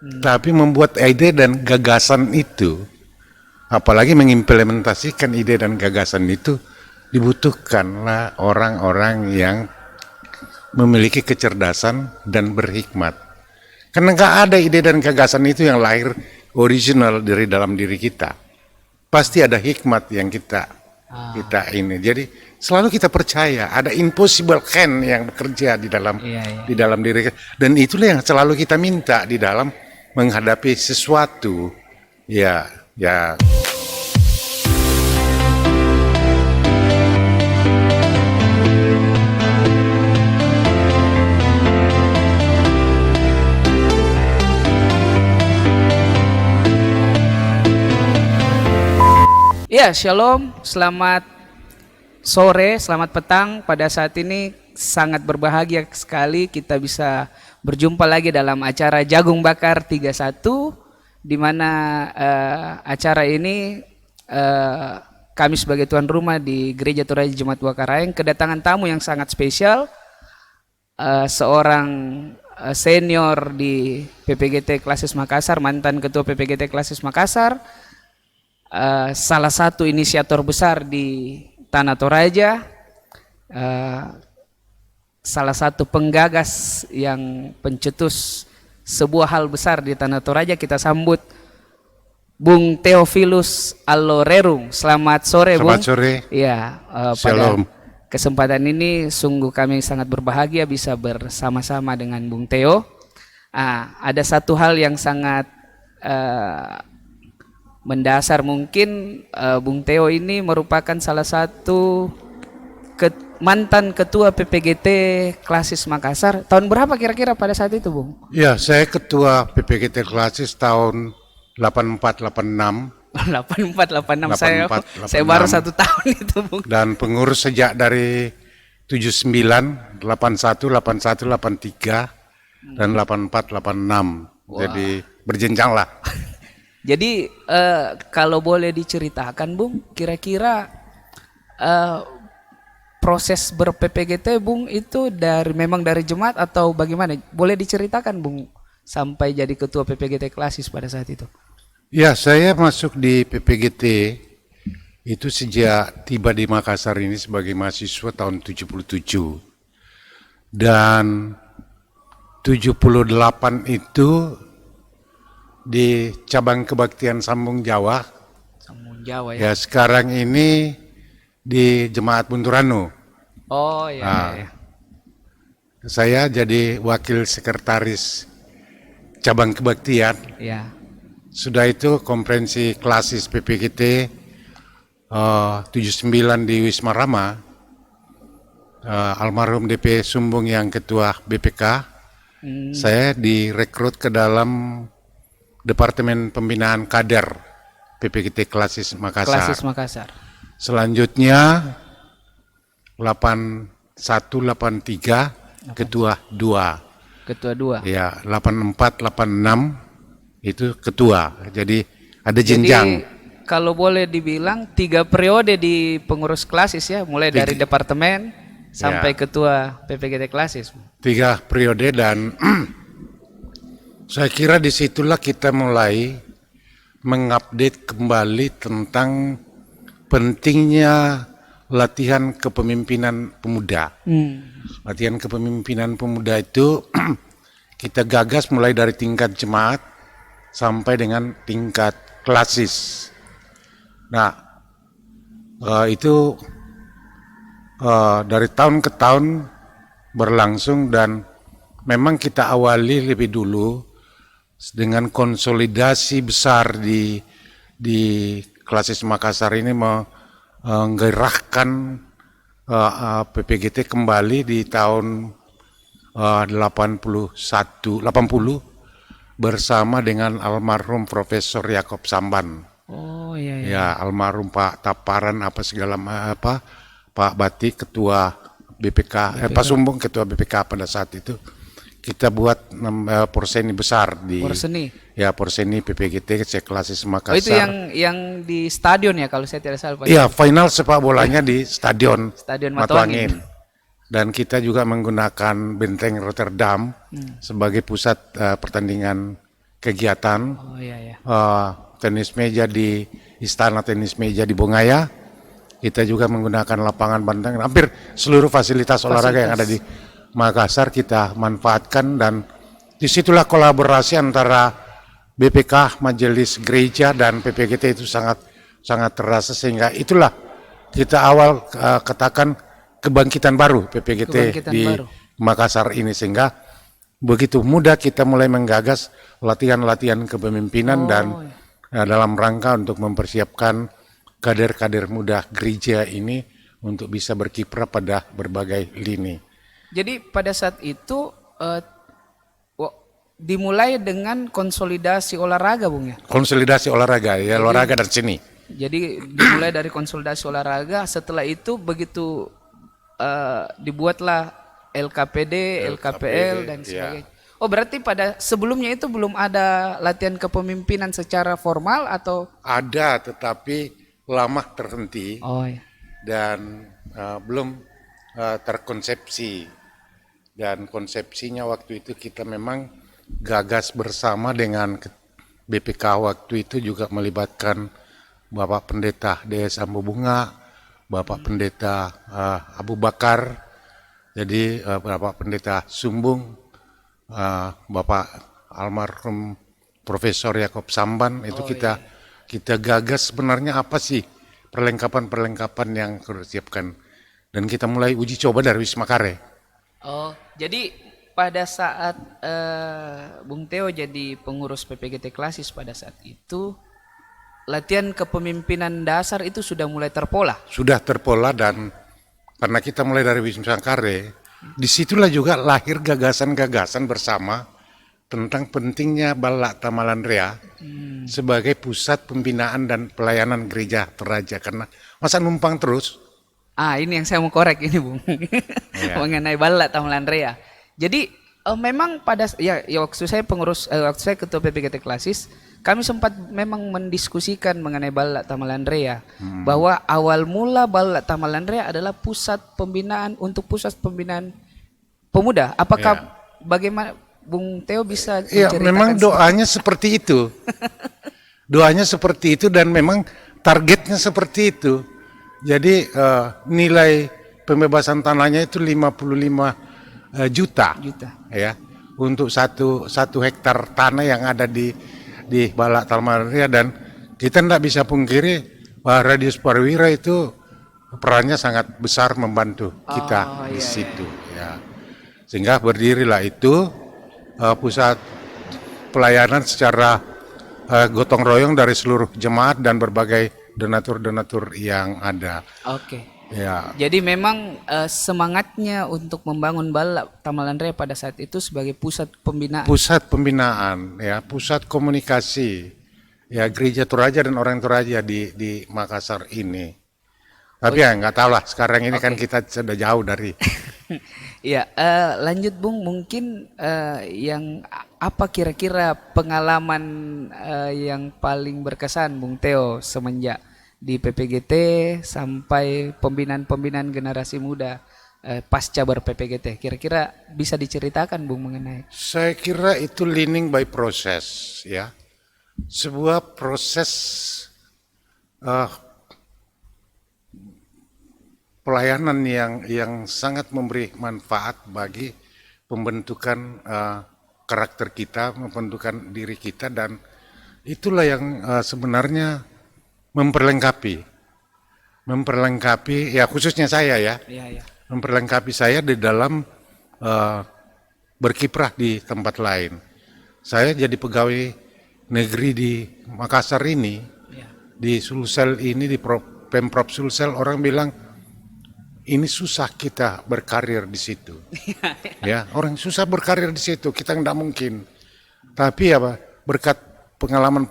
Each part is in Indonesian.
Tapi membuat ide dan gagasan itu, apalagi mengimplementasikan ide dan gagasan itu, dibutuhkanlah orang-orang yang memiliki kecerdasan dan berhikmat. Karena nggak ada ide dan gagasan itu yang lahir original dari dalam diri kita. Pasti ada hikmat yang kita ini. Jadi selalu kita percaya ada impossible hand yang bekerja di dalam di dalam diri kita. Dan itulah yang selalu kita minta di dalam menghadapi sesuatu. Ya. Ya, shalom, selamat sore, selamat petang. Pada saat ini sangat berbahagia sekali kita bisa berjumpa lagi dalam acara Jagung Bakar 31, di mana acara ini kami sebagai tuan rumah di Gereja Toraja Jemaat Wakaraeng kedatangan tamu yang sangat spesial, seorang senior di PPGT Klasis Makassar, mantan ketua PPGT Klasis Makassar, salah satu inisiator besar di Tanah Toraja, salah satu penggagas yang pencetus sebuah hal besar di Tanah Toraja. Kita sambut Bung Theophilus Allorerung. Selamat sore, Bung. Selamat sore. Ya, pada kesempatan ini sungguh kami sangat berbahagia bisa bersama-sama dengan Bung Theo. Ada satu hal yang sangat mendasar, mungkin Bung Theo ini merupakan salah satu mantan ketua PPGT Klasis Makassar. Tahun berapa kira-kira pada saat itu, Bung? Ya, saya ketua PPGT Klasis tahun 84-86. 84-86, saya baru 1 tahun itu, Bung. Dan pengurus sejak dari 79, 81, 81, 83, dan 84-86. Jadi berjenjang lah. Jadi kalau boleh diceritakan, Bung, kira-kira proses ber-PPGT, Bung, itu memang dari jemaat atau bagaimana? Boleh diceritakan, Bung, sampai jadi ketua PPGT Klasis pada saat itu? Ya, saya masuk di PPGT itu sejak tiba di Makassar ini sebagai mahasiswa tahun 77. Dan 78 itu di cabang kebaktian Sambung Jawa. Sambung Jawa, ya. Ya, sekarang ini di Jemaat Bunturanu. Oh ya. Saya jadi wakil sekretaris cabang kebaktian. Ya. Sudah itu konferensi klasis PPGT 79 di Wisma Rama. Almarhum DP Sumbung yang ketua BPK. Saya direkrut ke dalam Departemen Pembinaan Kader PPGT Klasis Makassar. Klasis Makassar. Selanjutnya 81-83 ketua 2. Ketua 2. Ya, 84-86 itu ketua. Jadi ada jenjang. Jadi kalau boleh dibilang 3 periode di pengurus Klasis, ya, mulai dari departemen sampai ketua PPGT Klasis. 3 periode, dan saya kira disitulah kita mulai mengupdate kembali tentang pentingnya latihan kepemimpinan pemuda. Latihan kepemimpinan pemuda itu kita gagas mulai dari tingkat jemaat sampai dengan tingkat klasis. Nah, itu dari tahun ke tahun berlangsung, dan memang kita awali lebih dulu dengan konsolidasi besar di Klasis Makassar ini menggerakkan PPGT kembali di tahun 80 bersama dengan almarhum Profesor Yakob Samban. Oh iya. Ya, almarhum Pak Taparan Pak Bati ketua BPK, Pak Sumbung ketua BPK pada saat itu. Kita buat porseni besar di Porseni PPGT Klasis Makassar. Oh, itu yang di stadion, ya, kalau saya tidak salah, Pak? Iya, final sepak bolanya di Stadion Matuangin. Dan kita juga menggunakan Benteng Rotterdam sebagai pusat pertandingan kegiatan Oh iya ya. tenis meja di Istana Tenis Meja di Bongaya. Kita juga menggunakan lapangan banteng, hampir seluruh fasilitas olahraga yang ada di Makassar kita manfaatkan, dan disitulah kolaborasi antara BPK, Majelis Gereja, dan PPGT itu sangat terasa, sehingga itulah kita awal katakan kebangkitan baru PPGT Kebangkitan di baru. Makassar ini, sehingga begitu mudah kita mulai menggagas latihan-latihan kepemimpinan dan dalam rangka untuk mempersiapkan kader-kader muda gereja ini untuk bisa berkiprah pada berbagai lini. Jadi pada saat itu dimulai dengan konsolidasi olahraga, Bung ya. Konsolidasi olahraga, ya olahraga dan seni. Jadi dimulai dari konsolidasi olahraga, setelah itu begitu dibuatlah LKPD, LKPL dan sebagainya. Oh berarti pada sebelumnya itu belum ada latihan kepemimpinan secara formal atau? Ada, tetapi lama terhenti Oh iya. dan belum terkonsepsi. Dan konsepsinya waktu itu kita memang gagas bersama dengan BPK waktu itu, juga melibatkan Bapak Pendeta DS Ambo Bunga, Bapak Pendeta Abu Bakar, jadi Bapak Pendeta Sumbung, Bapak almarhum Profesor Yakob Samban, itu kita gagas sebenarnya apa sih perlengkapan-perlengkapan yang harus disiapkan, dan kita mulai uji coba dari Wisma Kare. Oh jadi pada saat Bung Theo jadi pengurus PPGT Klasis pada saat itu, latihan kepemimpinan dasar itu sudah mulai terpola. Sudah terpola, dan karena kita mulai dari Wisma Kare, disitulah juga lahir gagasan-gagasan bersama tentang pentingnya Balak Tamalandrea sebagai pusat pembinaan dan pelayanan gereja Toraja. Karena masa numpang terus. Ini yang saya mau korek ini, Bung. Mengenai Balak Tamalandrea. Jadi memang pada waktu saya waktu saya ketua PPGT Klasis, kami sempat memang mendiskusikan mengenai Balak Tamalandrea, bahwa awal mula Balak Tamalandrea adalah pusat pembinaan pemuda. Apakah bagaimana Bung Theo bisa menceritakan? Memang doanya seperti itu. Doanya seperti itu, dan memang targetnya seperti itu. Jadi nilai pembebasan tanahnya itu 55 juta. Ya, untuk satu hektar tanah yang ada di Balak Tamalandrea, dan kita tidak bisa pungkiri bahwa Radius Perwira itu perannya sangat besar membantu kita di situ. Ya. Sehingga berdirilah itu pusat pelayanan secara gotong royong dari seluruh jemaat dan berbagai donatur-donatur yang ada. Oke. Ya. Jadi memang semangatnya untuk membangun Balak Tamalandrea pada saat itu sebagai pusat pembinaan. Pusat pembinaan, ya, pusat komunikasi, ya, gereja Toraja dan orang Toraja di Makassar ini. Tapi ya nggak tahu lah, sekarang ini kan kita sudah jauh dari. Ya, lanjut Bung, mungkin yang apa kira-kira pengalaman yang paling berkesan Bung Theo semenjak di PPGT sampai pembinaan generasi muda pasca ber-PPGT, kira-kira bisa diceritakan Bung mengenai? Saya kira itu learning by process, ya, sebuah proses pelayanan yang sangat memberi manfaat bagi pembentukan karakter kita, membentukan diri kita, dan itulah yang sebenarnya memperlengkapi ya, khususnya saya ya. Memperlengkapi saya di dalam berkiprah di tempat lain. Saya jadi pegawai negeri di Makassar ini, di Sulsel ini, di Pemprov Sulsel, orang bilang ini susah kita berkarir di situ. Ya, orang susah berkarir di situ, kita nggak mungkin. Tapi apa, berkat pengalaman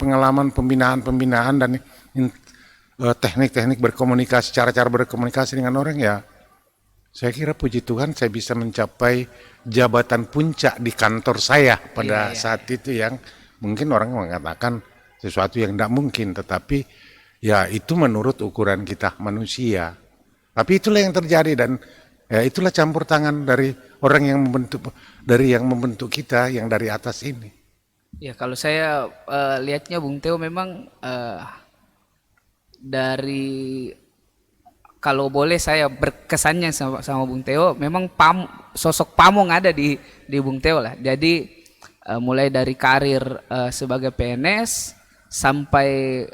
pembinaan dan teknik-teknik berkomunikasi, cara-cara berkomunikasi dengan orang, ya, saya kira puji Tuhan saya bisa mencapai jabatan puncak di kantor saya pada saat itu, yang mungkin orang mengatakan sesuatu yang tidak mungkin, tetapi ya itu menurut ukuran kita manusia. Tapi itulah yang terjadi, dan ya itulah campur tangan dari orang yang membentuk kita, yang dari atas ini. Ya kalau saya lihatnya Bung Teo memang dari kalau boleh saya berkesannya sama Bung Teo, memang sosok pamong ada di Bung Teo lah. Jadi mulai dari karir sebagai PNS sampai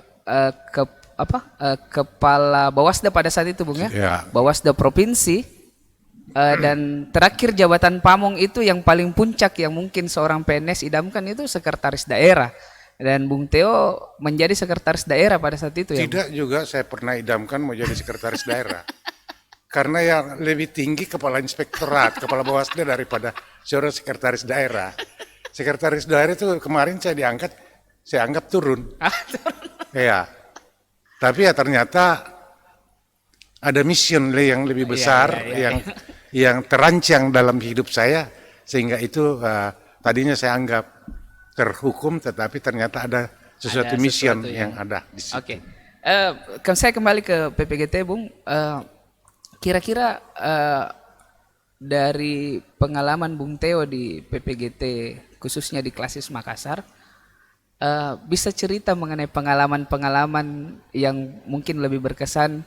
ke kepala Bawasda pada saat itu Bung ya, Ya. Bawasda provinsi. Dan terakhir jabatan pamong itu yang paling puncak yang mungkin seorang PNS idamkan itu sekretaris daerah. Dan Bung Teo menjadi sekretaris daerah pada saat itu ya. Bung? Tidak juga saya pernah idamkan mau jadi sekretaris daerah. Karena yang lebih tinggi kepala inspektorat, kepala Bawasda daripada seorang sekretaris daerah. Sekretaris daerah itu kemarin saya anggap turun. Ya. Tapi ya ternyata ada mission yang lebih besar yang terancang dalam hidup saya, sehingga itu tadinya saya anggap terhukum, tetapi ternyata ada sesuatu mission yang ada di situ. Oke. Saya kembali ke PPGT Bung. Kira-kira dari pengalaman Bung Teo di PPGT khususnya di Klasis Makassar, bisa cerita mengenai pengalaman-pengalaman yang mungkin lebih berkesan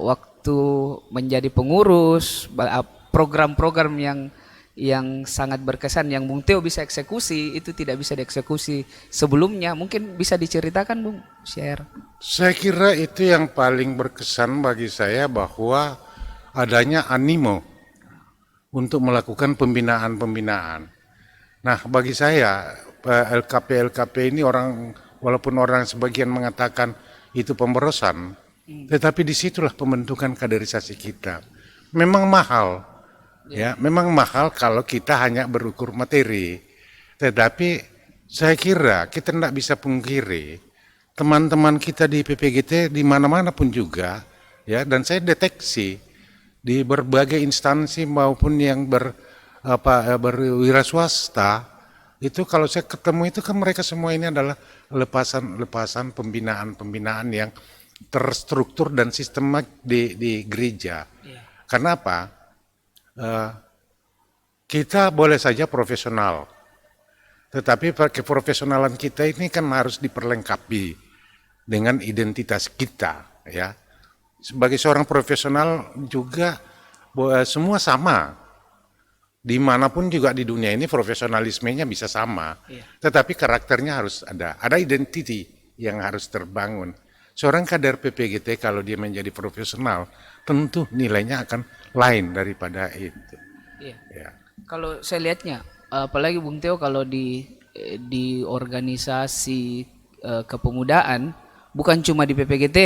waktu menjadi pengurus, program-program yang sangat berkesan yang Bung Teo bisa eksekusi itu tidak bisa dieksekusi sebelumnya, mungkin bisa diceritakan Bung, share. Saya kira itu yang paling berkesan bagi saya, bahwa adanya animo untuk melakukan pembinaan-pembinaan. Nah, bagi saya LKP ini walaupun orang sebagian mengatakan itu pemborosan, tetapi disitulah pembentukan kaderisasi kita. Memang mahal, ya, memang mahal kalau kita hanya berukur materi. Tetapi saya kira kita tidak bisa pungkiri teman-teman kita di PPGT di mana-mana pun juga, ya, dan saya deteksi di berbagai instansi maupun yang berwira swasta, itu kalau saya ketemu itu kan mereka semua ini adalah lepasan pembinaan yang terstruktur dan sistematik di gereja. Karena apa? Kita boleh saja profesional, tetapi keprofesionalan kita ini kan harus diperlengkapi dengan identitas kita, ya. Sebagai seorang profesional juga semua sama. Dimanapun juga di dunia ini profesionalismenya bisa sama, tetapi karakternya harus ada identity yang harus terbangun. Seorang kader PPGT kalau dia menjadi profesional, tentu nilainya akan lain daripada itu. Iya. Ya. Kalau saya lihatnya, apalagi Bung Teo kalau di organisasi kepemudaan, bukan cuma di PPGT,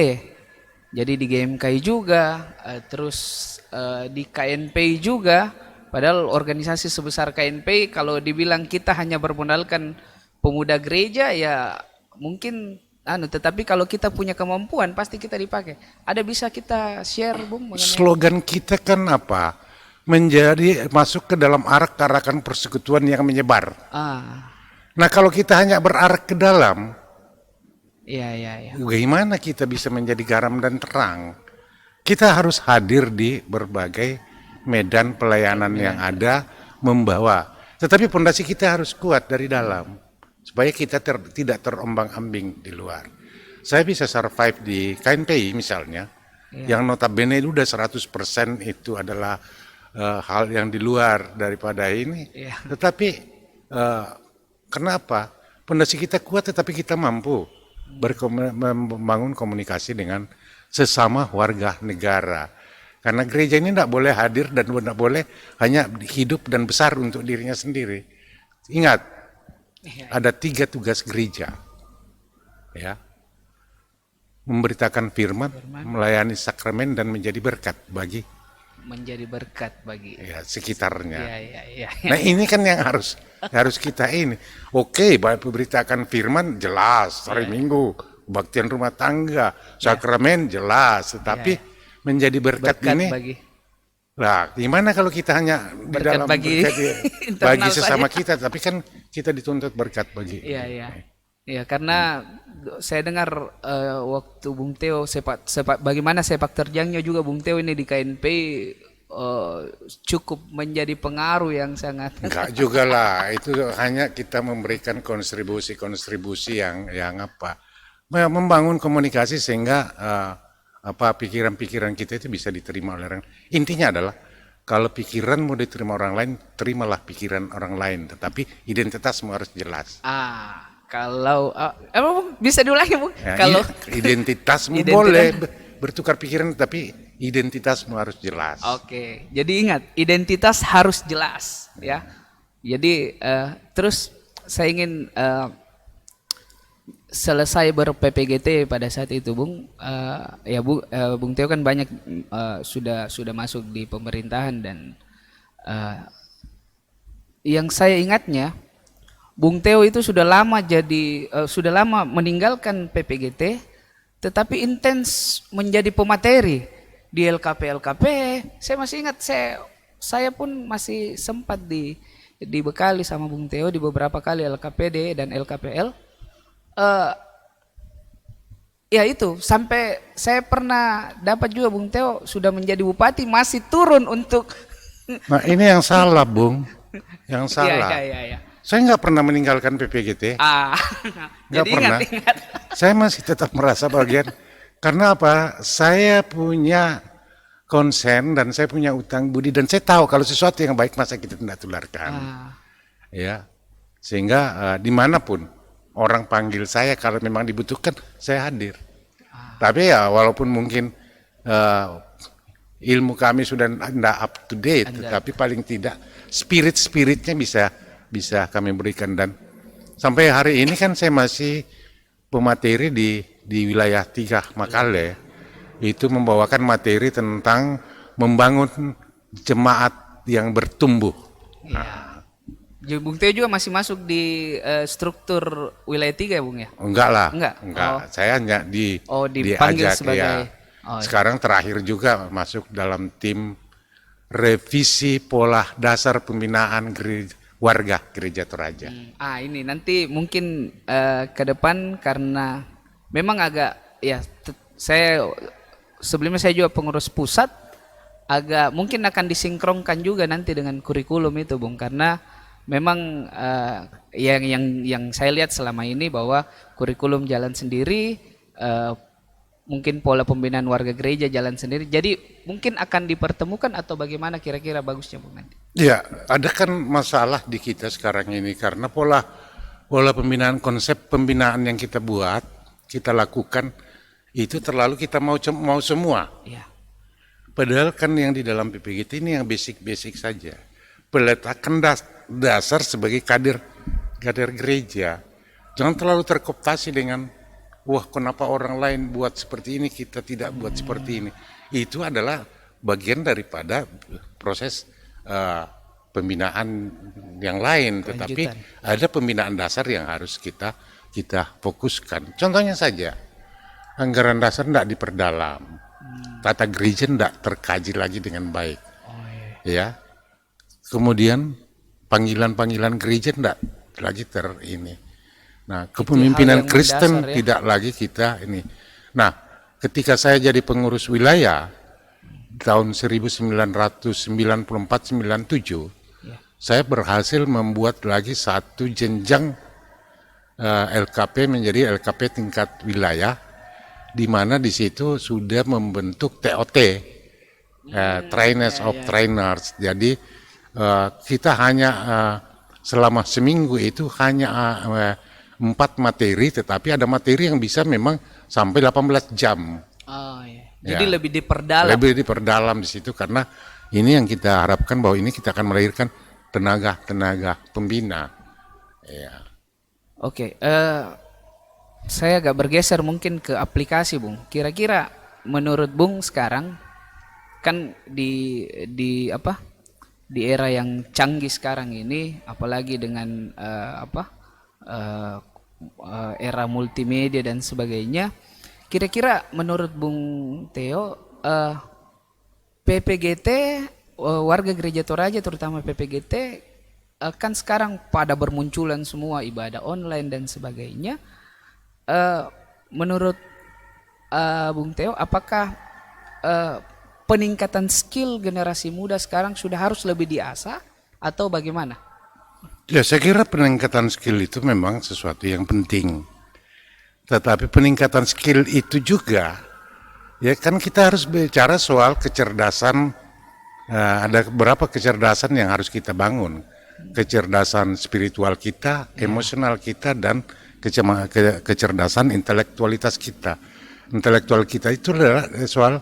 jadi di GMKI juga, terus di KNPI juga. Padahal organisasi sebesar KNPI kalau dibilang kita hanya bermodalkan pemuda gereja ya mungkin tetapi kalau kita punya kemampuan pasti kita dipakai. Ada bisa kita share Bung mengenai Slogan kita kan apa? Masuk ke dalam arak-arakan persekutuan yang menyebar. Nah, kalau kita hanya berarak ke dalam, bagaimana kita bisa menjadi garam dan terang? Kita harus hadir di berbagai medan pelayanan yang ada, membawa. Tetapi pondasi kita harus kuat dari dalam, supaya kita tidak terombang-ambing di luar. Saya bisa survive di KNPI misalnya, yang notabene udah 100% itu adalah hal yang di luar daripada ini. Tetapi kenapa? Pondasi kita kuat, tetapi kita mampu membangun komunikasi dengan sesama warga negara. Karena gereja ini tidak boleh hadir dan tidak boleh hanya hidup dan besar untuk dirinya sendiri. Ingat, ada 3 tugas gereja, ya: memberitakan firman, melayani sakramen, dan menjadi berkat bagi ya, sekitarnya. Nah, ini kan yang harus kita ini. Oke, memberitakan firman jelas, hari Minggu, kebaktian rumah tangga, sakramen jelas, tetapi menjadi berkat ini lah, gimana kalau kita hanya di dalam bagi bagi sesama kita, tapi kan kita dituntut berkat bagi. Iya, karena saya dengar waktu Bung Teo bagaimana sepak terjangnya juga Bung Teo ini di KNP cukup menjadi pengaruh yang sangat. Enggak juga lah, itu hanya kita memberikan kontribusi yang apa, membangun komunikasi sehingga apa pikiran-pikiran kita itu bisa diterima oleh orang. Intinya adalah kalau pikiran mau diterima orang lain, terimalah pikiran orang lain, tetapi identitasmu harus jelas. Kalau emang bisa diulangi Bu? Ya, Kalau identitasmu Identitas. boleh bertukar pikiran, tapi identitasmu harus jelas. Oke, jadi ingat identitas harus jelas ya. Jadi terus saya ingin selesai ber-PPGT pada saat itu Bung, ya Bung Teo kan banyak sudah masuk di pemerintahan dan yang saya ingatnya Bung Teo itu sudah lama sudah lama meninggalkan PPGT, tetapi intens menjadi pemateri di LKP. Saya masih ingat saya pun masih sempat dibekali sama Bung Teo di beberapa kali LKPD dan LKPL. Ya itu sampai saya pernah dapat juga Bung Teo sudah menjadi bupati masih turun untuk. Nah ini yang salah Bung, yang salah. Iya. Saya nggak pernah meninggalkan PPGT. Nggak Jadi pernah. ingat. Saya masih tetap merasa bagian. Karena apa? Saya punya konsen dan saya punya utang budi dan saya tahu kalau sesuatu yang baik masa kita tidak tularkan. Ya, sehingga dimanapun orang panggil saya kalau memang dibutuhkan saya hadir. Tapi ya walaupun mungkin ilmu kami sudah tidak up to date, tapi paling tidak spiritnya bisa kami berikan. Dan sampai hari ini kan saya masih pemateri di wilayah 3 Makale, itu membawakan materi tentang membangun jemaat yang bertumbuh. Jadi Bung Teo juga masih masuk di struktur wilayah 3 ya Bung ya? Enggak lah, Enggak. Saya hanya dipanggil diajak sebagai. ya. Sekarang terakhir juga masuk dalam tim revisi pola dasar pembinaan warga Gereja Toraja. Ini nanti mungkin ke depan karena memang agak ya sebelumnya saya juga pengurus pusat, agak mungkin akan disinkronkan juga nanti dengan kurikulum itu Bung, karena memang yang saya lihat selama ini bahwa kurikulum jalan sendiri, mungkin pola pembinaan warga gereja jalan sendiri. Jadi mungkin akan dipertemukan atau bagaimana kira-kira bagusnya Bung nanti? Ya, ada kan masalah di kita sekarang ini karena pola pembinaan, konsep pembinaan yang kita buat, kita lakukan itu terlalu kita mau semua. Ya. Padahal kan yang di dalam PPGT ini yang basic saja. Peletakan dasar sebagai kader gereja. Jangan terlalu terkooptasi dengan wah kenapa orang lain buat seperti ini kita tidak buat seperti ini. Itu adalah bagian daripada proses pembinaan yang lain, tetapi ada pembinaan dasar yang harus kita fokuskan. Contohnya saja, anggaran dasar tidak diperdalam, tata gereja tidak terkaji lagi dengan baik, ya. Kemudian panggilan gereja tidak lagi ini. Nah, kepemimpinan Kristen mendasar, ya? tidak lagi kita ini. Nah, ketika saya jadi pengurus wilayah tahun 1994-97, saya berhasil membuat lagi satu jenjang LKP menjadi LKP tingkat wilayah, di mana di situ sudah membentuk TOT, Trainers of Trainers. Jadi kita hanya selama seminggu itu hanya 4 materi, tetapi ada materi yang bisa memang sampai 18 jam. Jadi lebih diperdalam. Lebih diperdalam di situ karena ini yang kita harapkan bahwa ini kita akan melahirkan tenaga pembina. Ya. Oke, saya agak bergeser mungkin ke aplikasi Bung. Kira-kira menurut Bung sekarang kan di era yang canggih sekarang ini, apalagi dengan era multimedia dan sebagainya, kira-kira menurut Bung Teo PPGT, warga Gereja Toraja terutama PPGT kan sekarang pada bermunculan semua ibadah online dan sebagainya. Menurut Bung Teo, apakah peningkatan skill generasi muda sekarang sudah harus lebih diasah atau bagaimana? Ya, saya kira peningkatan skill itu memang sesuatu yang penting. Tetapi peningkatan skill itu juga, ya kan kita harus bicara soal kecerdasan. Ada beberapa kecerdasan yang harus kita bangun. Kecerdasan spiritual kita, emosional kita, dan kecerdasan intelektualitas kita. Intelektual kita itu adalah soal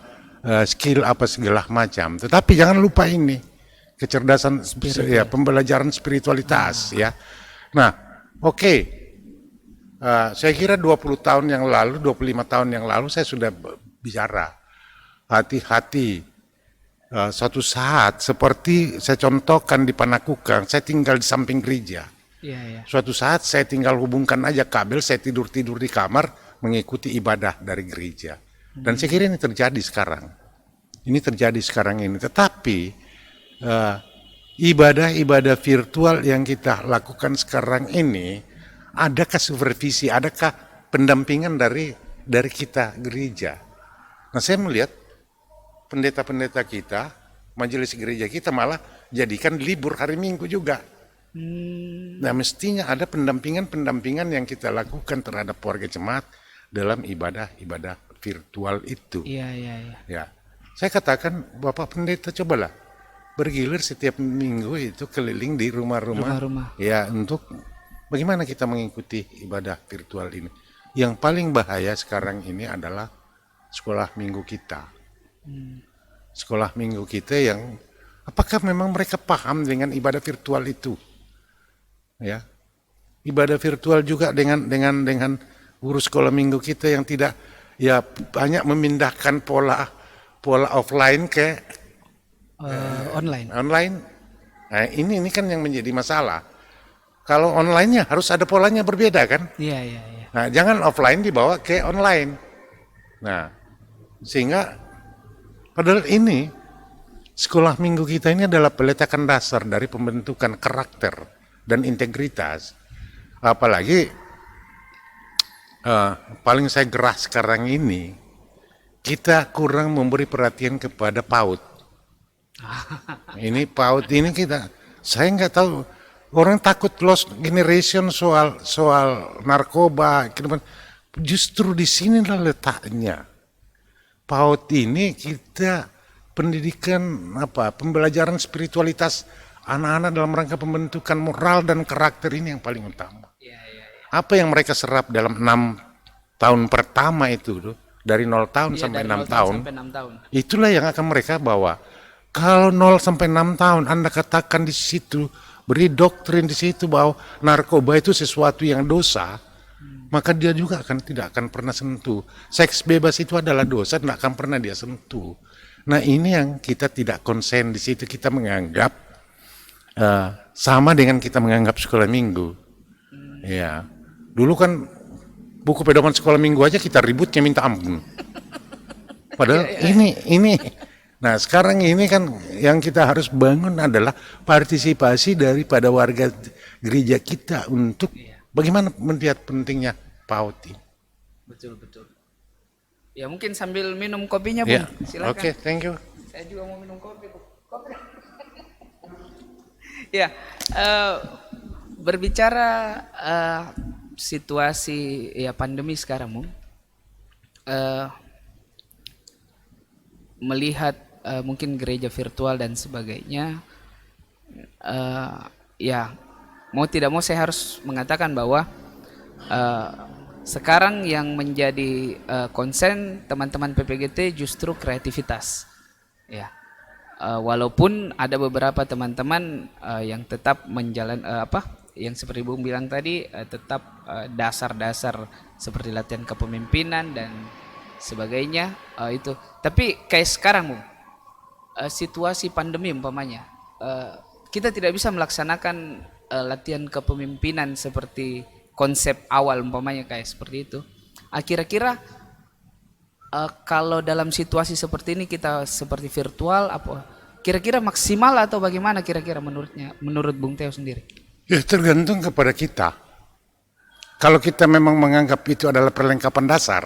skill apa segala macam. Tetapi jangan lupa ini, kecerdasan ya, pembelajaran spiritualitas ya. Nah, oke. Saya kira 20 tahun yang lalu, 25 tahun yang lalu saya sudah bicara hati-hati. Suatu saat seperti saya contohkan di Panakukang, saya tinggal di samping gereja. Suatu saat saya tinggal hubungkan aja kabel, saya tidur-tidur di kamar mengikuti ibadah dari gereja. Dan saya kira ini terjadi sekarang. Ini terjadi sekarang ini. Tetapi ibadah-ibadah virtual yang kita lakukan sekarang ini, adakah supervisi, adakah pendampingan dari kita gereja? Nah, saya melihat pendeta-pendeta kita, majelis gereja kita malah jadikan libur hari Minggu juga. Nah, mestinya ada pendampingan yang kita lakukan terhadap warga jemaat dalam ibadah-ibadah virtual itu. Ya, saya katakan Bapak Pendeta cobalah bergilir setiap minggu itu keliling di rumah-rumah. Ya, untuk bagaimana kita mengikuti ibadah virtual ini. Yang paling bahaya sekarang ini adalah sekolah minggu kita. Sekolah minggu kita yang apakah memang mereka paham dengan ibadah virtual itu? Ya, ibadah virtual juga dengan urus sekolah minggu kita yang tidak ya banyak memindahkan pola offline ke online. Nah, ini kan yang menjadi masalah. Kalau online-nya harus ada polanya berbeda kan? Iya. Nah, jangan offline dibawa ke online. Nah, sehingga padahal ini sekolah minggu kita ini adalah peletakan dasar dari pembentukan karakter dan integritas. Apalagi paling saya gerah sekarang ini, kita kurang memberi perhatian kepada PAUD. Ini PAUD ini saya nggak tahu, orang takut lost generation soal narkoba. Justru di sinilah letaknya. PAUD ini kita pendidikan pembelajaran spiritualitas anak-anak dalam rangka pembentukan moral dan karakter ini yang paling utama. Apa yang mereka serap dalam 6 tahun pertama itu, dari 0 tahun sampai 6 tahun, itulah yang akan mereka bawa. Kalau 0 sampai 6 tahun Anda katakan di situ, beri doktrin di situ bahwa narkoba itu sesuatu yang dosa, maka dia juga tidak akan pernah sentuh. Seks bebas itu adalah dosa, tidak akan pernah dia sentuh. Nah, ini yang kita tidak konsen di situ. Kita menganggap sama dengan kita menganggap sekolah minggu. Ya, dulu kan buku pedoman sekolah minggu aja kita ributnya minta ampun. Padahal ini. Nah, sekarang ini kan yang kita harus bangun adalah partisipasi daripada warga gereja kita untuk bagaimana melihat pentingnya PAUD ini. Betul. Ya, mungkin sambil minum kopinya, Bung. Silakan. Oke, thank you. Saya juga mau minum kopi, Bung. Ya, berbicara situasi pandemi sekarang, Bung. Melihat mungkin gereja virtual dan sebagainya, mau tidak mau saya harus mengatakan bahwa sekarang yang menjadi konsen teman-teman PPGT justru kreativitas. Ya, walaupun ada beberapa teman-teman yang tetap yang seperti Bung bilang tadi, tetap dasar-dasar seperti latihan kepemimpinan dan sebagainya itu. Tapi kayak sekarang, Bung, situasi pandemi umpamanya, kita tidak bisa melaksanakan latihan kepemimpinan seperti konsep awal umpamanya kayak seperti itu. Kira-kira kalau dalam situasi seperti ini kita seperti virtual, kira-kira maksimal atau bagaimana kira-kira menurut Bung Theo sendiri? Ya, tergantung kepada kita. Kalau kita memang menganggap itu adalah perlengkapan dasar,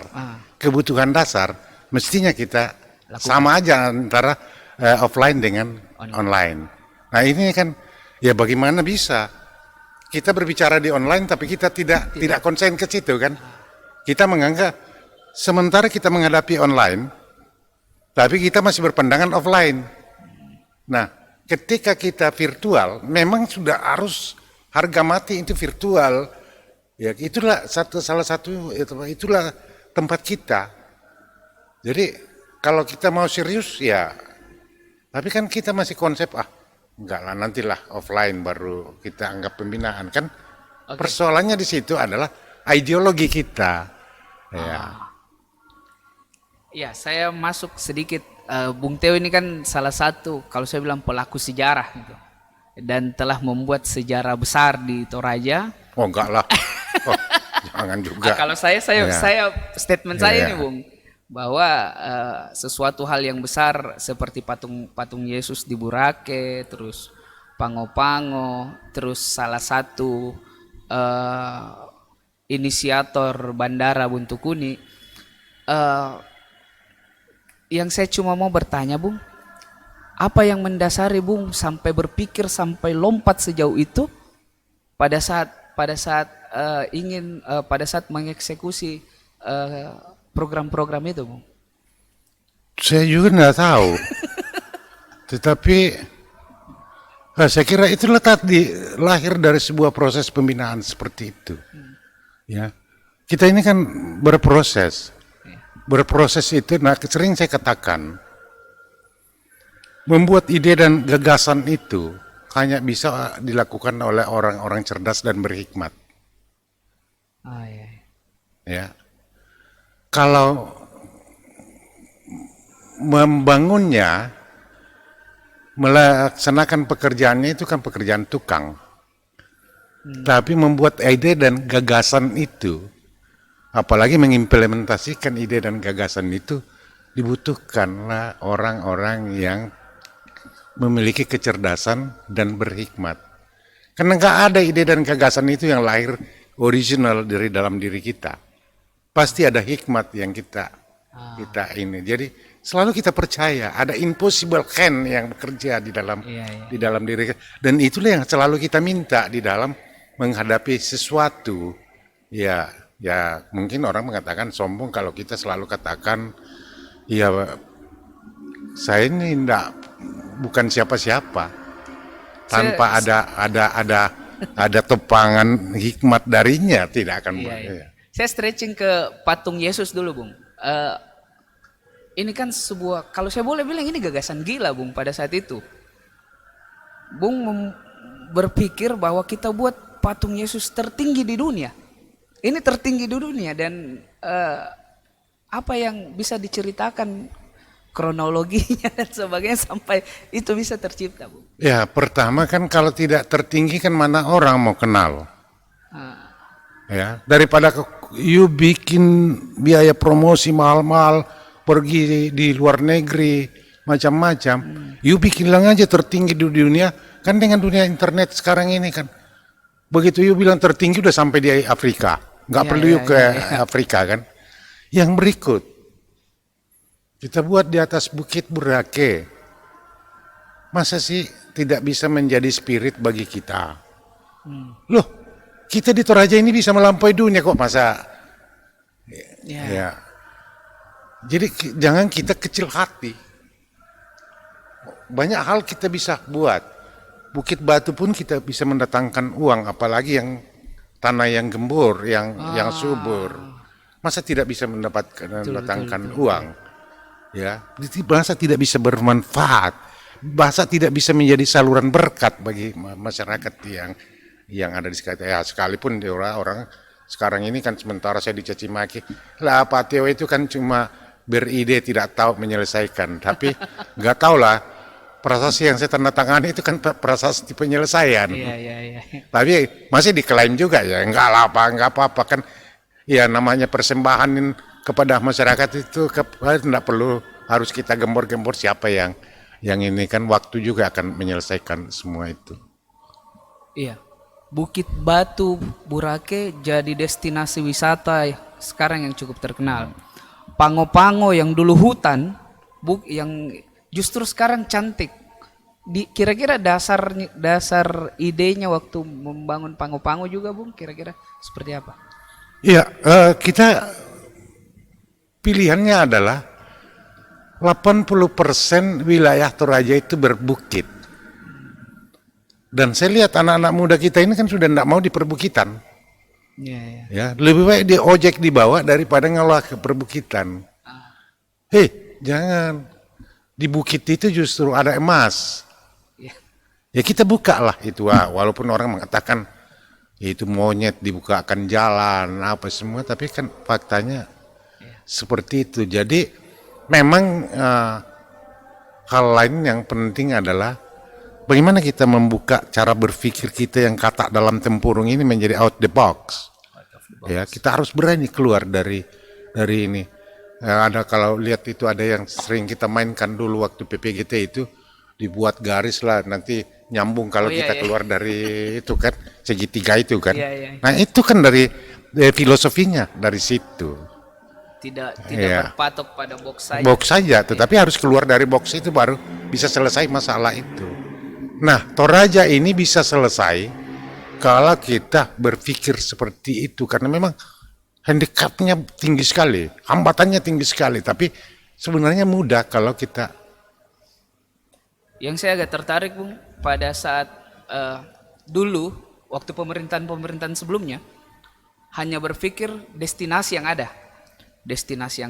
kebutuhan dasar, mestinya kita Sama aja antara offline dengan online. Nah ini kan ya bagaimana bisa kita berbicara di online tapi kita tidak konsen ke situ kan? Kita menganggap sementara kita menghadapi online, tapi kita masih berpandangan offline. Nah, ketika kita virtual, memang sudah harus harga mati itu virtual. Ya, itulah salah satu itulah tempat kita. Jadi kalau kita mau serius ya, tapi kan kita masih konsep enggak lah nantilah offline baru kita anggap pembinaan kan. Persoalannya di situ adalah ideologi kita. Ya. Ya, saya masuk sedikit. Bung Teo ini kan salah satu, kalau saya bilang pelaku sejarah gitu. Dan telah membuat sejarah besar di Toraja. Oh enggak lah. Oh, jangan juga. Kalau saya statement saya ini Bung, bahwa sesuatu hal yang besar seperti patung Yesus di Burake, terus Pango-Pango, terus salah satu inisiator Bandara Buntukuni. Yang saya cuma mau bertanya Bung, apa yang mendasari Bung sampai berpikir sampai lompat sejauh itu pada saat mengeksekusi program-program itu Bung? Saya juga nggak tahu. Tetapi saya kira itulah tadi lahir dari sebuah proses pembinaan seperti itu. Ya, kita ini kan berproses. Berproses itu, nah sering saya katakan, membuat ide dan gagasan itu hanya bisa dilakukan oleh orang-orang cerdas dan berhikmat. Ya, kalau membangunnya, melaksanakan pekerjaannya itu kan pekerjaan tukang. Tapi membuat ide dan gagasan itu, apalagi mengimplementasikan ide dan gagasan itu, dibutuhkanlah orang-orang yang memiliki kecerdasan dan berhikmat. Karena nggak ada ide dan gagasan itu yang lahir original dari dalam diri kita. Pasti ada hikmat yang kita ini. Jadi selalu kita percaya ada impossible hand yang bekerja di dalam diri kita. Dan itulah yang selalu kita minta di dalam menghadapi sesuatu. Ya mungkin orang mengatakan sombong kalau kita selalu katakan ya saya ini bukan siapa-siapa tanpa ada topangan hikmat darinya tidak akan Saya stretching ke patung Yesus dulu Bung. Ini kan sebuah, kalau saya boleh bilang ini gagasan gila Bung pada saat itu. Bung berpikir bahwa kita buat patung Yesus tertinggi di dunia. Ini tertinggi di dunia dan apa yang bisa diceritakan kronologinya dan sebagainya sampai itu bisa tercipta, Bu? Ya, pertama kan kalau tidak tertinggi kan mana orang mau kenal. Ya, daripada you bikin biaya promosi mahal-mahal, pergi di luar negeri macam-macam, you bikin lang aja tertinggi di dunia kan dengan dunia internet sekarang ini kan. Begitu you bilang tertinggi udah sampai di Afrika. Nggak perlu ke Afrika kan. Yang berikut, kita buat di atas Bukit Burake. Masa sih tidak bisa menjadi spirit bagi kita? Loh, kita di Toraja ini bisa melampaui dunia kok masa? Ya. Jadi jangan kita kecil hati. Banyak hal kita bisa buat. Bukit Batu pun kita bisa mendatangkan uang, apalagi yang tanah yang gembur, yang subur, masa tidak bisa mendatangkan uang? Ya, masa tidak bisa bermanfaat, masa tidak bisa menjadi saluran berkat bagi masyarakat yang ada di sekitar. Ya, sekalipun orang sekarang ini kan sementara saya dicaci maki, lah Pak Teo itu kan cuma beride tidak tahu menyelesaikan, tapi nggak tahu lah. Prasasti yang saya tanda tangani itu kan prasasti penyelesaian. Iya. Tapi masih diklaim juga ya, enggak apa-apa kan. Ya namanya persembahan kepada masyarakat itu tidak perlu harus kita gembor-gembor siapa yang ini kan waktu juga akan menyelesaikan semua itu. Iya. Bukit Batu Burake jadi destinasi wisata sekarang yang cukup terkenal. Pango-Pango yang dulu hutan yang justru sekarang cantik. Kira-kira dasar idenya waktu membangun Pangu-Pangu juga, Bung, kira-kira seperti apa? Iya, kita pilihannya adalah 80% wilayah Toraja itu berbukit. Dan saya lihat anak-anak muda kita ini kan sudah tidak mau di perbukitan. Iya, iya. Ya, lebih baik dia ojek di bawah daripada ngelola ke perbukitan. Hei, jangan. Di bukit itu justru ada emas. Iya. Ya kita buka lah itu, walaupun orang mengatakan ya itu monyet dibukakan jalan apa semua, tapi kan faktanya seperti itu. Jadi memang hal lain yang penting adalah bagaimana kita membuka cara berpikir kita yang katak dalam tempurung ini menjadi out the box. Ya, kita harus berani keluar dari ini. Ada kalau lihat itu ada yang sering kita mainkan dulu waktu PPGT itu dibuat garis lah nanti nyambung kalau kita keluar dari itu kan segitiga itu kan. Nah, itu kan dari filosofinya dari situ. Tidak berpatok pada box saja. Box saja, tetapi harus keluar dari box itu baru bisa selesai masalah itu. Nah, Toraja ini bisa selesai kalau kita berpikir seperti itu, karena memang handicapnya tinggi sekali, hambatannya tinggi sekali, tapi sebenarnya mudah kalau kita. Yang saya agak tertarik, Bung, pada saat dulu waktu pemerintahan sebelumnya hanya berpikir destinasi yang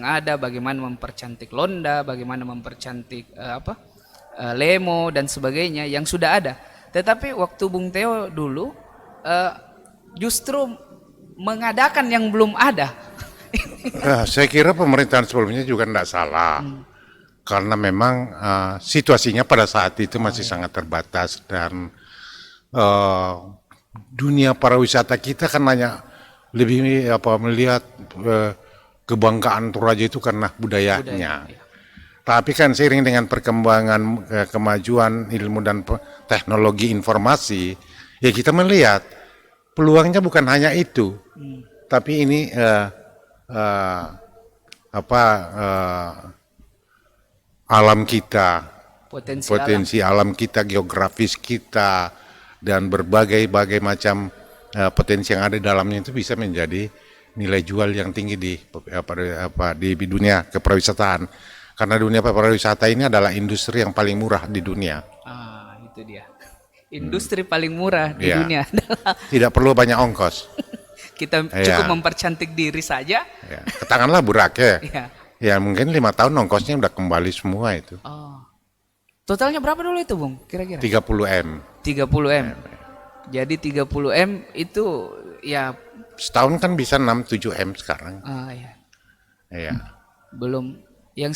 ada, bagaimana mempercantik Londa, bagaimana mempercantik Lemo dan sebagainya yang sudah ada. Tetapi waktu Bung Theo dulu justru mengadakan yang belum ada. Saya kira pemerintahan sebelumnya juga tidak salah, karena memang situasinya pada saat itu masih sangat terbatas dan dunia pariwisata kita kan hanya lebih melihat kebanggaan Toraja itu karena budayanya. Tapi kan seiring dengan perkembangan kemajuan ilmu dan teknologi informasi, ya kita melihat peluangnya bukan hanya itu, tapi ini alam kita, potensi alam kita, geografis kita, dan berbagai macam potensi yang ada di dalamnya itu bisa menjadi nilai jual yang tinggi di dunia kepariwisataan. Karena dunia pariwisata ini adalah industri yang paling murah di dunia. Itu dia. Industri paling murah di dunia. Tidak perlu banyak ongkos. Kita cukup mempercantik diri saja. Ya. Katakanlah Boracay. Ya mungkin 5 tahun ongkosnya udah kembali semua itu. Totalnya berapa dulu itu, Bung? Kira-kira? 30M. 30M. Jadi 30M itu ya setahun kan bisa 6-7M sekarang. Iya. Belum. Yang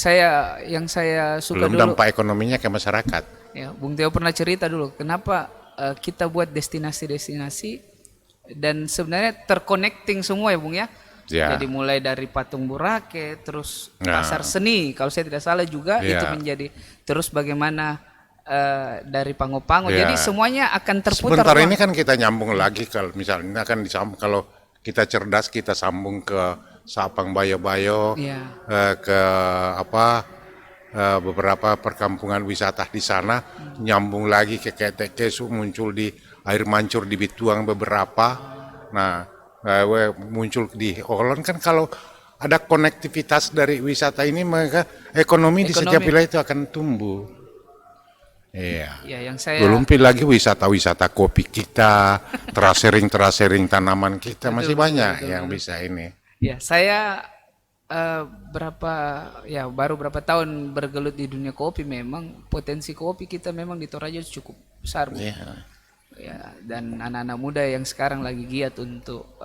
saya suka belum dulu. Dampak ekonominya ke masyarakat. Ya, Bung Theo pernah cerita dulu kenapa kita buat destinasi-destinasi dan sebenarnya terconnecting semua ya, Bung ya. Jadi mulai dari Patung Boracay, terus Pasar Seni, kalau saya tidak salah juga itu menjadi terus bagaimana dari Pangu-Pangu. Jadi semuanya akan terputar. Sebentar ini kan kita nyambung lagi kalau misalnya akan disambung, kalau kita cerdas kita sambung ke Sapang Bayo-Bayo, ke beberapa perkampungan wisata di sana, nyambung lagi ke Ketekesu, muncul di Air Mancur di Bituang beberapa. Nah, muncul di Holland kan, kalau ada konektivitas dari wisata ini maka ekonomi di setiap wilayah itu akan tumbuh. Iya. Yang saya belum lagi wisata kopi kita, terasering tanaman kita masih banyak yang bisa ini. Ya, saya baru berapa tahun bergelut di dunia kopi, memang potensi kopi kita memang di Toraja cukup besar. Ya, dan anak-anak muda yang sekarang lagi giat untuk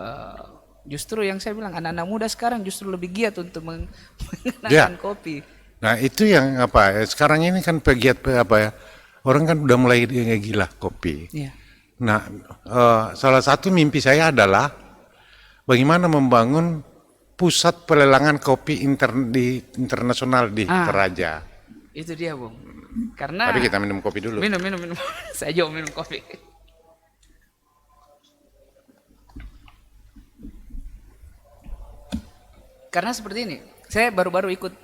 justru yang saya bilang anak-anak muda sekarang justru lebih giat untuk mengenalkan kopi. Nah, itu yang sekarang ini kan pegiat orang kan udah mulai gila kopi. Nah, salah satu mimpi saya adalah bagaimana membangun pusat pelelangan kopi internasional di Toraja. Itu dia, Bung. Karena tapi kita minum kopi dulu. Minum. Saya juga minum kopi. Karena seperti ini, saya baru-baru ikut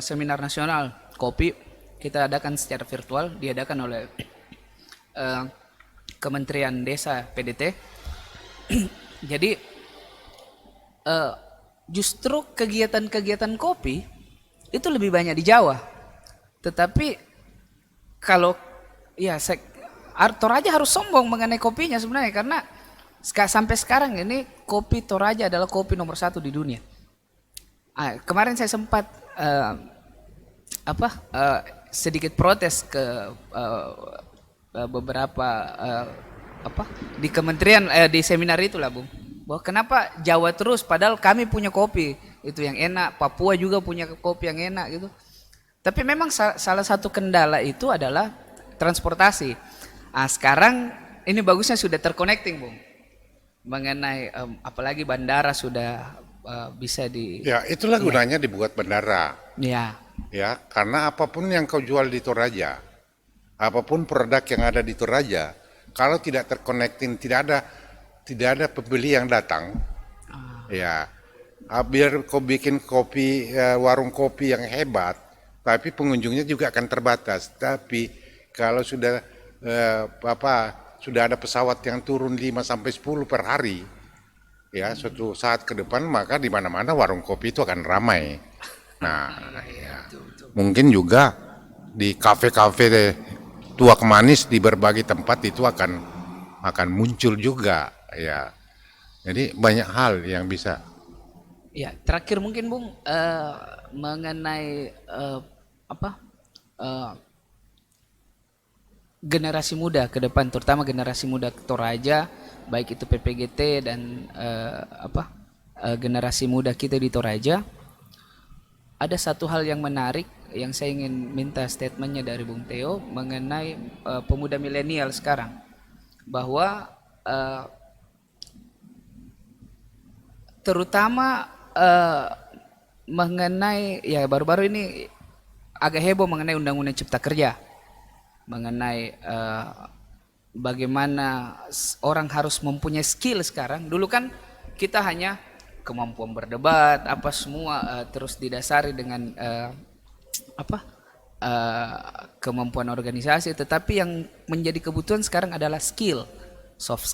seminar nasional kopi kita adakan secara virtual, diadakan oleh eh, Kementerian Desa PDT. Jadi eh, justru kegiatan-kegiatan kopi itu lebih banyak di Jawa. Tetapi kalau ya Toraja harus sombong mengenai kopinya sebenarnya, karena sampai sekarang ini kopi Toraja adalah kopi nomor 1 di dunia. Kemarin saya sempat sedikit protes ke beberapa di kementerian di seminar itulah, Bung, bahwa kenapa Jawa terus padahal kami punya kopi itu yang enak, Papua juga punya kopi yang enak gitu. Tapi memang salah satu kendala itu adalah transportasi. Sekarang ini bagusnya sudah terconnecting, Bung, mengenai apalagi bandara sudah bisa di. Ya, itulah gunanya dibuat bandara. Ya. Ya, karena apapun yang kau jual di Toraja, apapun produk yang ada di Toraja, kalau tidak terconnecting, tidak ada pembeli yang datang. Ya, biar kau bikin kopi warung kopi yang hebat, tapi pengunjungnya juga akan terbatas. Tapi kalau sudah sudah ada pesawat yang turun 5 sampai 10 per hari, ya suatu saat ke depan maka di mana-mana warung kopi itu akan ramai. Nah, ya. Mungkin juga di kafe-kafe tua kemanis di berbagai tempat itu akan muncul juga, ya. Jadi banyak hal yang bisa. Ya, terakhir mungkin, Bung, mengenai generasi muda ke depan, terutama generasi muda Toraja, baik itu PPGT dan generasi muda kita di Toraja. Ada satu hal yang menarik yang saya ingin minta statementnya dari Bung Theo mengenai pemuda milenial sekarang, bahwa terutama mengenai ya baru-baru ini agak heboh mengenai Undang-Undang Cipta Kerja, mengenai bagaimana orang harus mempunyai skill sekarang. Dulu kan kita hanya kemampuan berdebat apa semua terus didasari dengan kemampuan organisasi, tetapi yang menjadi kebutuhan sekarang adalah skill,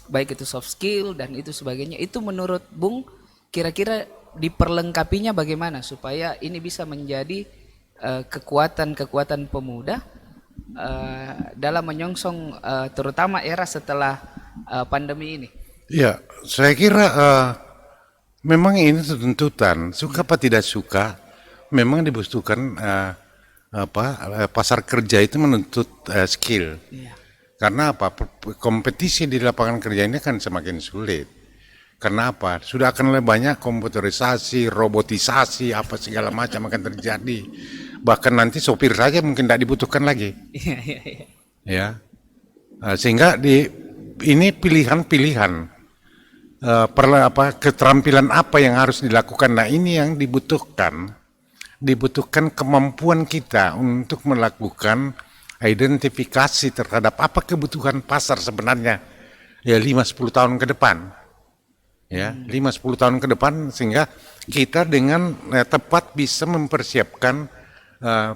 baik itu soft skill dan itu sebagainya. Itu menurut Bung kira-kira diperlengkapinya bagaimana supaya ini bisa menjadi kekuatan pemuda dalam menyongsong terutama era setelah pandemi ini? Ya, saya kira memang ini tuntutan, suka apa tidak suka, memang dibutuhkan pasar kerja itu menuntut skill. Iya. Karena apa? Kompetisi di lapangan kerja ini kan semakin sulit. Karena apa? Sudah akan lebih banyak komputerisasi, robotisasi, apa segala macam akan terjadi. Bahkan nanti sopir saja mungkin tidak dibutuhkan lagi. Ya, sehingga ini pilihan-pilihan. Keterampilan apa yang harus dilakukan. Nah, ini yang dibutuhkan kemampuan kita untuk melakukan identifikasi terhadap apa kebutuhan pasar sebenarnya ya 5-10 tahun ke depan. Ya, 5-10 tahun ke depan, sehingga kita dengan tepat bisa mempersiapkan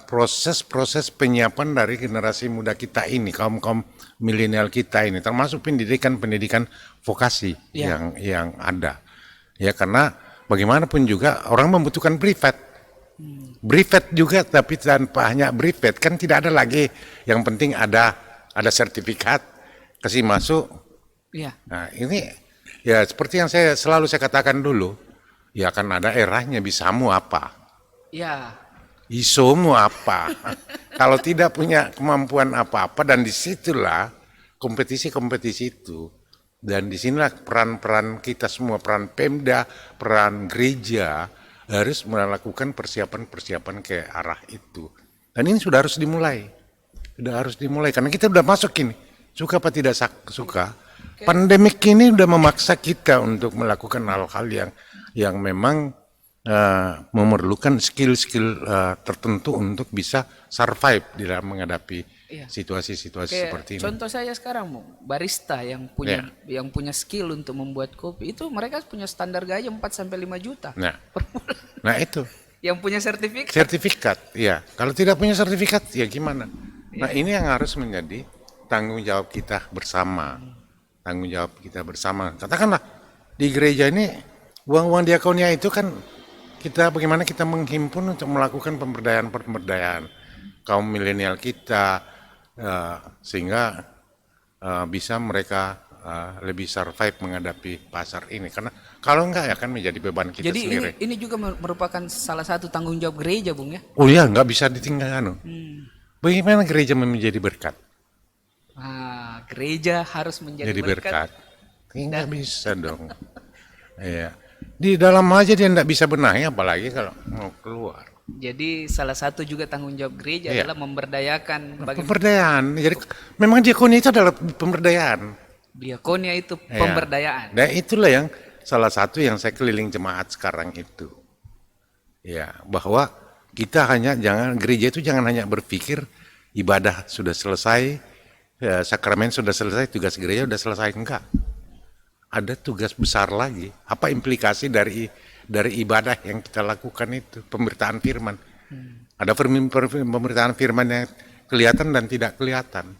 proses-proses penyiapan dari generasi muda kita ini, kaum milenial kita ini, termasuk pendidikan vokasi yang ada. Ya, karena bagaimanapun juga orang membutuhkan privat. Privat juga, tapi tanpa hanya privat kan tidak ada lagi. Yang penting ada sertifikat, kasih masuk. Iya. Nah, ini ya seperti yang selalu saya katakan dulu, ya akan ada eranya bisamu apa. Ya. Isomu apa. Kalau tidak punya kemampuan apa-apa, dan disitulah kompetisi-kompetisi itu. Dan disinilah peran-peran kita semua, peran Pemda, peran gereja, harus melakukan persiapan-persiapan ke arah itu. Dan ini sudah harus dimulai. Karena kita sudah masuk ini. Suka apa tidak suka, pandemik ini sudah memaksa kita untuk melakukan hal-hal yang memang memerlukan skill-skill tertentu untuk bisa survive di dalam menghadapi situasi-situasi seperti ini. Contoh saya sekarang, barista yang punya skill untuk membuat kopi itu mereka punya standar gaji 4-5 juta. Nah itu. Yang punya sertifikat. sertifikat. Ya, kalau tidak punya sertifikat ya gimana? Nah, ini yang harus menjadi tanggung jawab kita bersama. Tanggung jawab kita bersama. Katakanlah di gereja ini uang-uang diakonia itu kan kita bagaimana kita menghimpun untuk melakukan pemberdayaan kaum milenial kita sehingga bisa mereka lebih survive menghadapi pasar ini. Karena kalau enggak ya kan menjadi beban kita Jadi sendiri. ini juga merupakan salah satu tanggung jawab gereja, Bung ya. Oh ya, nggak bisa ditinggalkan. Bagaimana gereja menjadi berkat? Nah, gereja harus menjadi Jadi berkat. berkat. Nggak bisa dong. Iya. Di dalam aja dia nggak bisa benahi, apalagi kalau mau keluar. Jadi salah satu juga tanggung jawab gereja Iya. adalah memberdayakan bagaimana Pemberdayaan. Jadi memang diakoni itu adalah pemberdayaan. diakonia itu Iya. pemberdayaan. Nah itulah yang salah satu yang saya keliling jemaat sekarang itu. Ya, bahwa kita gereja itu jangan hanya berpikir ibadah sudah selesai, sakramen sudah selesai, tugas gereja sudah selesai, enggak. Ada tugas besar lagi. Apa implikasi dari ibadah yang kita lakukan itu, pemberitaan firman. Ada pemberitaan firman yang kelihatan dan tidak kelihatan.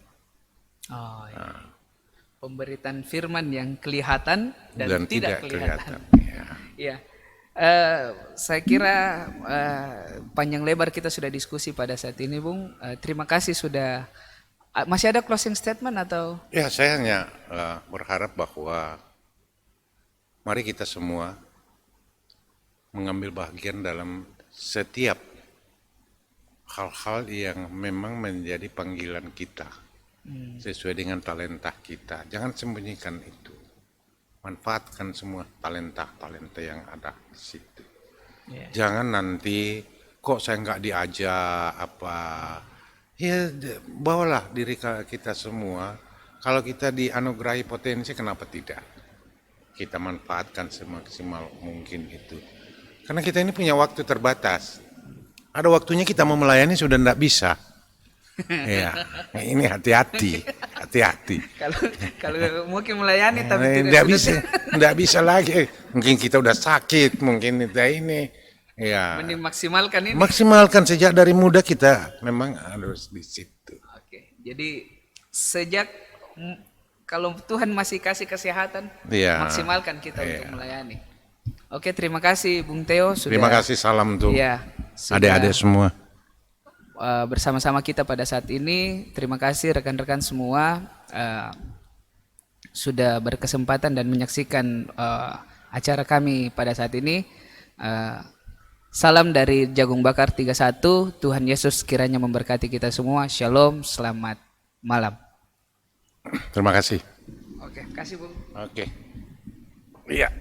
Oh, iya. Pemberitaan firman yang kelihatan dan tidak kelihatan. Ya. Ya, saya kira panjang lebar kita sudah diskusi pada saat ini, Bung. Terima kasih sudah. Masih ada closing statement atau? Ya, saya hanya berharap bahwa mari kita semua mengambil bagian dalam setiap hal-hal yang memang menjadi panggilan kita sesuai dengan talenta kita. Jangan sembunyikan itu. Manfaatkan semua talenta-talenta yang ada di situ. Yeah. Jangan nanti kok saya nggak diajak apa. Ya bawalah diri kita semua. Kalau kita dianugerahi potensi, kenapa tidak? Kita manfaatkan semaksimal mungkin itu. Karena kita ini punya waktu terbatas. Ada waktunya kita mau melayani sudah tidak bisa. Ya, ini hati-hati. Kalau mungkin melayani tapi tidak bisa lagi. Mungkin kita udah sakit, mungkin kita ini. Ya. mending maksimalkan ini. Maksimalkan sejak dari muda kita memang harus di situ. Oke, jadi sejak kalau Tuhan masih kasih kesehatan, Iya. maksimalkan kita untuk melayani. Oke, terima kasih Bung Theo sudah. Terima kasih, salam untuk Iya, adik-adik semua. Bersama-sama kita pada saat ini. Terima kasih rekan-rekan semua sudah berkesempatan dan menyaksikan acara kami pada saat ini. Salam dari Jagung Bakar 31. Tuhan Yesus kiranya memberkati kita semua. Shalom, selamat malam. Terima kasih. Oke, kasih Bung. Oke. Iya.